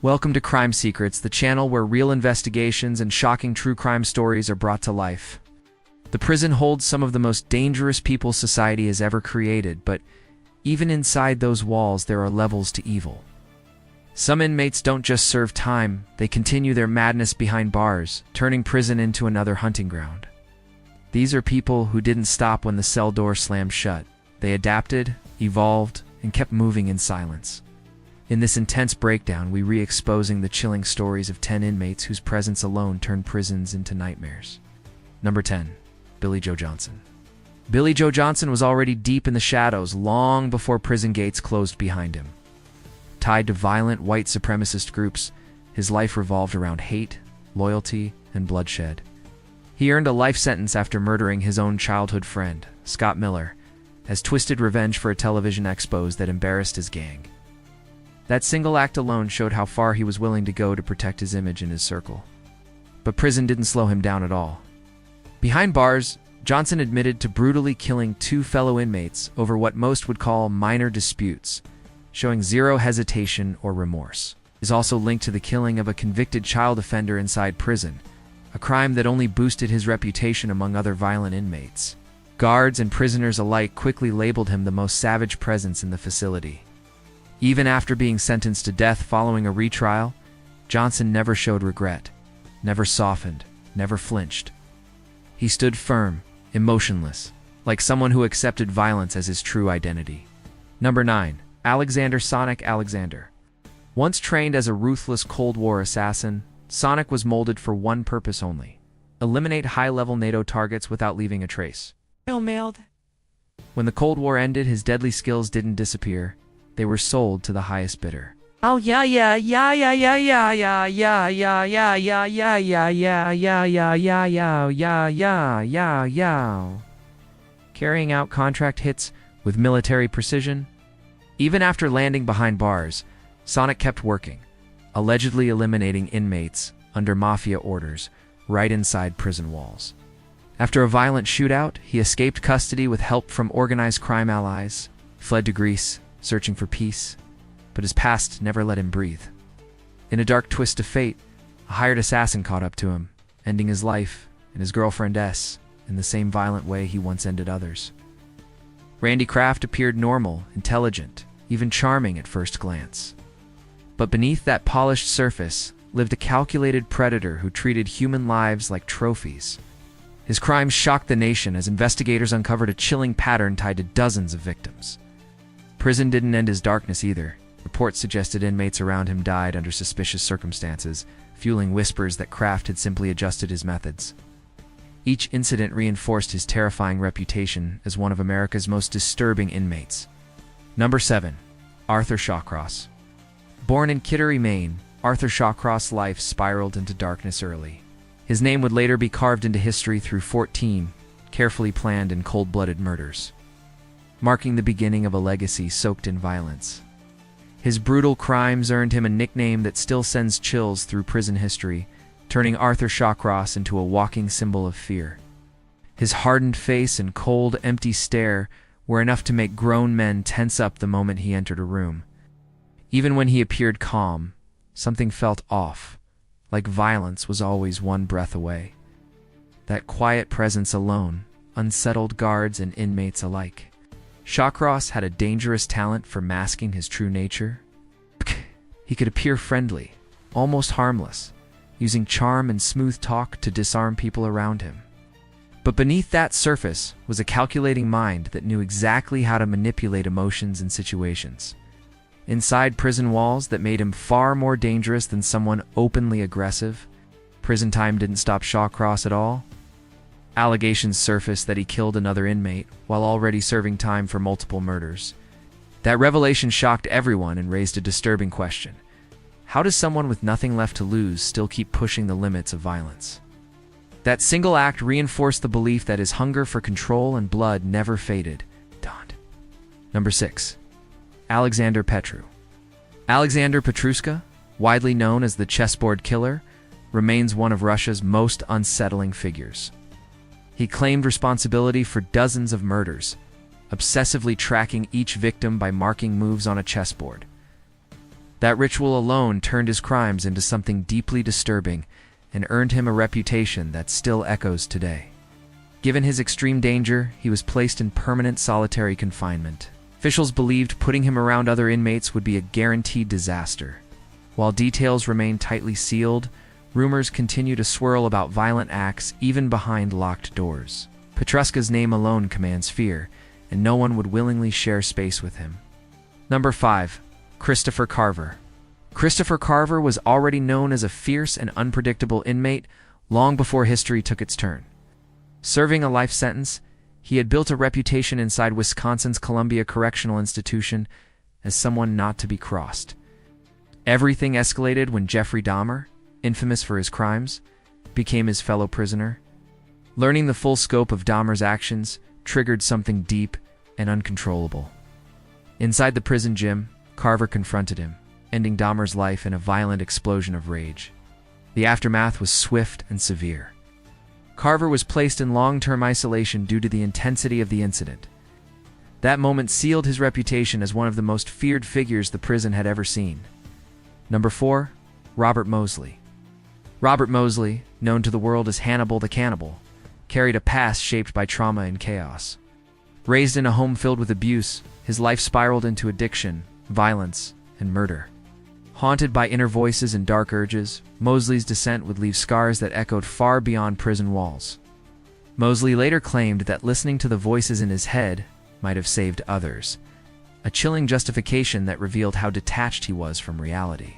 Welcome to Crime Secrets, the channel where real investigations and shocking true crime stories are brought to life. The prison holds some of the most dangerous people society has ever created, but even inside those walls there are levels to evil. Some inmates don't just serve time, they continue their madness behind bars, turning prison into another hunting ground. These are people who didn't stop when the cell door slammed shut. They adapted, evolved, and kept moving in silence. In this intense breakdown, we re-exposing the chilling stories of 10 inmates whose presence alone turned prisons into nightmares. Number 10. Billy Joe Johnson. Billy Joe Johnson was already deep in the shadows long before prison gates closed behind him. Tied to violent white supremacist groups, his life revolved around hate, loyalty, and bloodshed. He earned a life sentence after murdering his own childhood friend, Scott Miller, as twisted revenge for a television expose that embarrassed his gang. That single act alone showed how far he was willing to go to protect his image and his circle. But prison didn't slow him down at all. Behind bars, Johnson admitted to brutally killing 2 fellow inmates over what most would call minor disputes, showing zero hesitation or remorse. He is also linked to the killing of a convicted child offender inside prison, a crime that only boosted his reputation among other violent inmates. Guards and prisoners alike quickly labeled him the most savage presence in the facility. Even after being sentenced to death following a retrial, Johnson never showed regret, never softened, never flinched. He stood firm, emotionless, like someone who accepted violence as his true identity. Number 9. Alexander Sonic Alexander. Once trained as a ruthless Cold War assassin, Sonic was molded for one purpose only: eliminate high-level NATO targets without leaving a trace. Mailed. When the Cold War ended, his deadly skills didn't disappear. They were sold to the highest bidder. Oh yeah. Carrying out contract hits with military precision. Even after landing behind bars, Sonic kept working, allegedly eliminating inmates under mafia orders right inside prison walls. After a violent shootout, he escaped custody with help from organized crime allies, fled to Greece, searching for peace, but his past never let him breathe. In a dark twist of fate, a hired assassin caught up to him, ending his life and his girlfriend S in the same violent way he once ended others. Randy Kraft appeared normal, intelligent, even charming at first glance. But beneath that polished surface lived a calculated predator who treated human lives like trophies. His crimes shocked the nation as investigators uncovered a chilling pattern tied to dozens of victims. Prison didn't end his darkness either. Reports suggested inmates around him died under suspicious circumstances, fueling whispers that Kraft had simply adjusted his methods. Each incident reinforced his terrifying reputation as one of America's most disturbing inmates. Number 7. Arthur Shawcross. Born in Kittery, Maine, Arthur Shawcross' life spiraled into darkness early. His name would later be carved into history through 14 carefully planned and cold-blooded murders, marking the beginning of a legacy soaked in violence. His brutal crimes earned him a nickname that still sends chills through prison history, turning Arthur Shawcross into a walking symbol of fear. His hardened face and cold, empty stare were enough to make grown men tense up the moment he entered a room. Even when he appeared calm, something felt off, like violence was always one breath away. That quiet presence alone unsettled guards and inmates alike. Shawcross had a dangerous talent for masking his true nature. He could appear friendly, almost harmless, using charm and smooth talk to disarm people around him. But beneath that surface was a calculating mind that knew exactly how to manipulate emotions and situations. Inside prison walls that made him far more dangerous than someone openly aggressive, prison time didn't stop Shawcross at all. Allegations surfaced that he killed another inmate while already serving time for multiple murders. That revelation shocked everyone and raised a disturbing question. How does someone with nothing left to lose still keep pushing the limits of violence? That single act reinforced the belief that his hunger for control and blood never faded. Number 6. Alexander Petru. Alexander Petrushka, widely known as the chessboard killer, remains one of Russia's most unsettling figures. He claimed responsibility for dozens of murders, obsessively tracking each victim by marking moves on a chessboard. That ritual alone turned his crimes into something deeply disturbing and earned him a reputation that still echoes today. Given his extreme danger, he was placed in permanent solitary confinement. Officials believed putting him around other inmates would be a guaranteed disaster. While details remain tightly sealed, rumors continue to swirl about violent acts even behind locked doors. Petruska's name alone commands fear, and no one would willingly share space with him. Number 5. Christopher Carver. Christopher Carver was already known as a fierce and unpredictable inmate long before history took its turn. Serving a life sentence, he had built a reputation inside Wisconsin's Columbia Correctional Institution as someone not to be crossed. Everything escalated when Jeffrey Dahmer, infamous for his crimes, became his fellow prisoner. Learning the full scope of Dahmer's actions triggered something deep and uncontrollable. Inside the prison gym, Carver confronted him, ending Dahmer's life in a violent explosion of rage. The aftermath was swift and severe. Carver was placed in long-term isolation due to the intensity of the incident. That moment sealed his reputation as one of the most feared figures the prison had ever seen. Number 4. Robert Mosley. Robert Mosley, known to the world as Hannibal the Cannibal, carried a past shaped by trauma and chaos. Raised in a home filled with abuse, his life spiraled into addiction, violence, and murder. Haunted by inner voices and dark urges, Mosley's descent would leave scars that echoed far beyond prison walls. Mosley later claimed that listening to the voices in his head might have saved others, a chilling justification that revealed how detached he was from reality.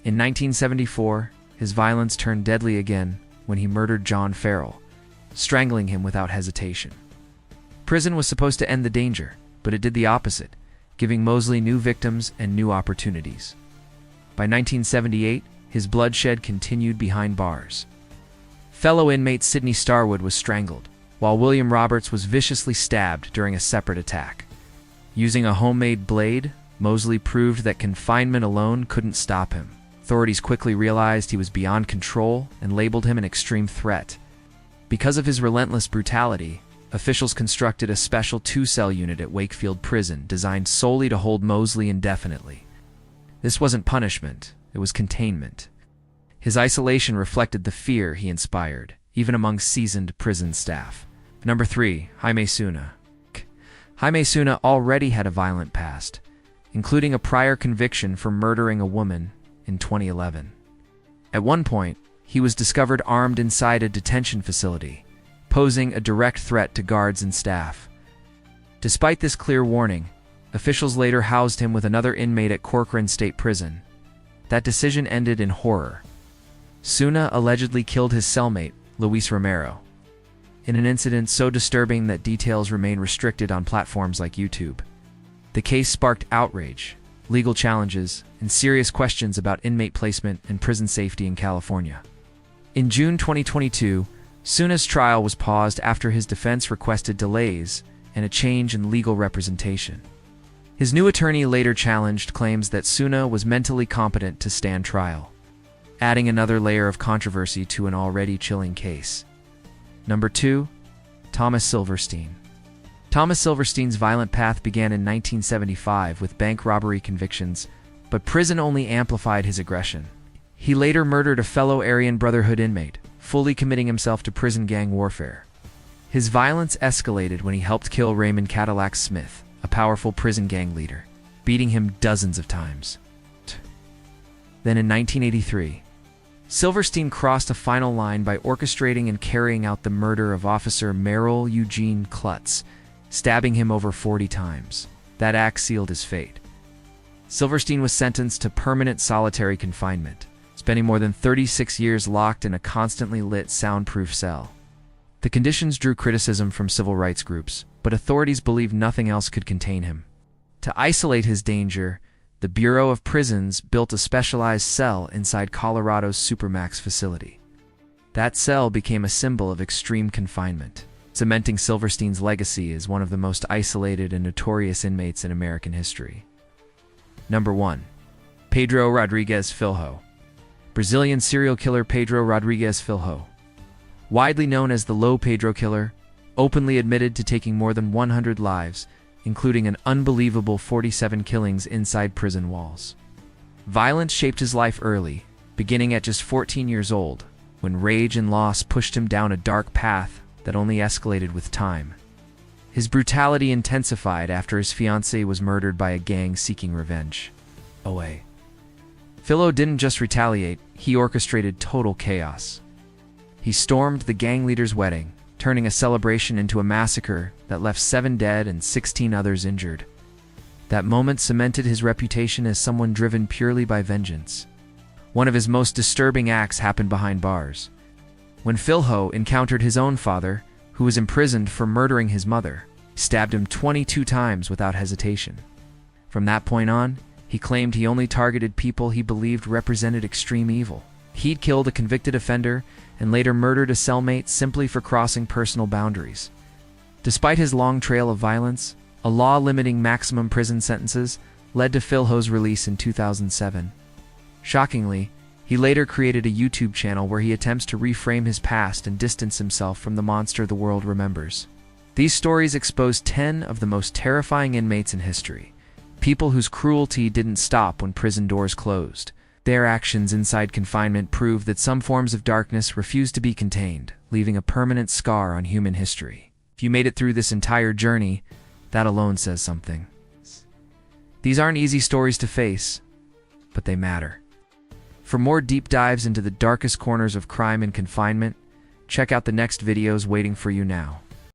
In 1974, his violence turned deadly again when he murdered John Farrell, strangling him without hesitation. Prison was supposed to end the danger, but it did the opposite, giving Mosley new victims and new opportunities. By 1978, his bloodshed continued behind bars. Fellow inmate Sidney Starwood was strangled, while William Roberts was viciously stabbed during a separate attack. Using a homemade blade, Mosley proved that confinement alone couldn't stop him. Authorities quickly realized he was beyond control and labeled him an extreme threat. Because of his relentless brutality, officials constructed a special 2-cell unit at Wakefield Prison designed solely to hold Mosley indefinitely. This wasn't punishment, it was containment. His isolation reflected the fear he inspired, even among seasoned prison staff. Number 3. Jaime Suna. Jaime Suna already had a violent past, including a prior conviction for murdering a woman in 2011. At one point, he was discovered armed inside a detention facility, posing a direct threat to guards and staff. Despite this clear warning, officials later housed him with another inmate at Corcoran State Prison. That decision ended in horror. Suna allegedly killed his cellmate, Luis Romero, in an incident so disturbing that details remain restricted on platforms like YouTube. The case sparked outrage, legal challenges, and serious questions about inmate placement and prison safety in California. In June 2022, Suna's trial was paused after his defense requested delays and a change in legal representation. His new attorney later challenged claims that Suna was mentally competent to stand trial, adding another layer of controversy to an already chilling case. Number 2. Thomas Silverstein. Thomas Silverstein's violent path began in 1975 with bank robbery convictions, but prison only amplified his aggression. He later murdered a fellow Aryan Brotherhood inmate, fully committing himself to prison gang warfare. His violence escalated when he helped kill Raymond Cadillac Smith, a powerful prison gang leader, beating him dozens of times. Then in 1983, Silverstein crossed a final line by orchestrating and carrying out the murder of Officer Merrill Eugene Klutz, stabbing him over 40 times. That act sealed his fate. Silverstein was sentenced to permanent solitary confinement, spending more than 36 years locked in a constantly lit, soundproof cell. The conditions drew criticism from civil rights groups, but authorities believed nothing else could contain him. To isolate his danger, the Bureau of Prisons built a specialized cell inside Colorado's Supermax facility. That cell became a symbol of extreme confinement, cementing Silverstein's legacy as one of the most isolated and notorious inmates in American history. Number 1. Pedro Rodrigues Filho. Brazilian serial killer Pedro Rodrigues Filho, widely known as the Low Pedro Killer, openly admitted to taking more than 100 lives, including an unbelievable 47 killings inside prison walls. Violence shaped his life early, beginning at just 14 years old, when rage and loss pushed him down a dark path that only escalated with time. His brutality intensified after his fiancée was murdered by a gang seeking revenge. Philo didn't just retaliate, he orchestrated total chaos. He stormed the gang leader's wedding, turning a celebration into a massacre that left 7 dead and 16 others injured. That moment cemented his reputation as someone driven purely by vengeance. One of his most disturbing acts happened behind bars. When Philho encountered his own father, who was imprisoned for murdering his mother, he stabbed him 22 times without hesitation. From that point on, he claimed he only targeted people he believed represented extreme evil. He'd killed a convicted offender and later murdered a cellmate simply for crossing personal boundaries. Despite his long trail of violence, a law limiting maximum prison sentences led to Philho's release in 2007. Shockingly, he later created a YouTube channel where he attempts to reframe his past and distance himself from the monster the world remembers. These stories expose 10 of the most terrifying inmates in history, people whose cruelty didn't stop when prison doors closed. Their actions inside confinement prove that some forms of darkness refuse to be contained, leaving a permanent scar on human history. If you made it through this entire journey, that alone says something. These aren't easy stories to face, but they matter. For more deep dives into the darkest corners of crime and confinement, check out the next videos waiting for you now.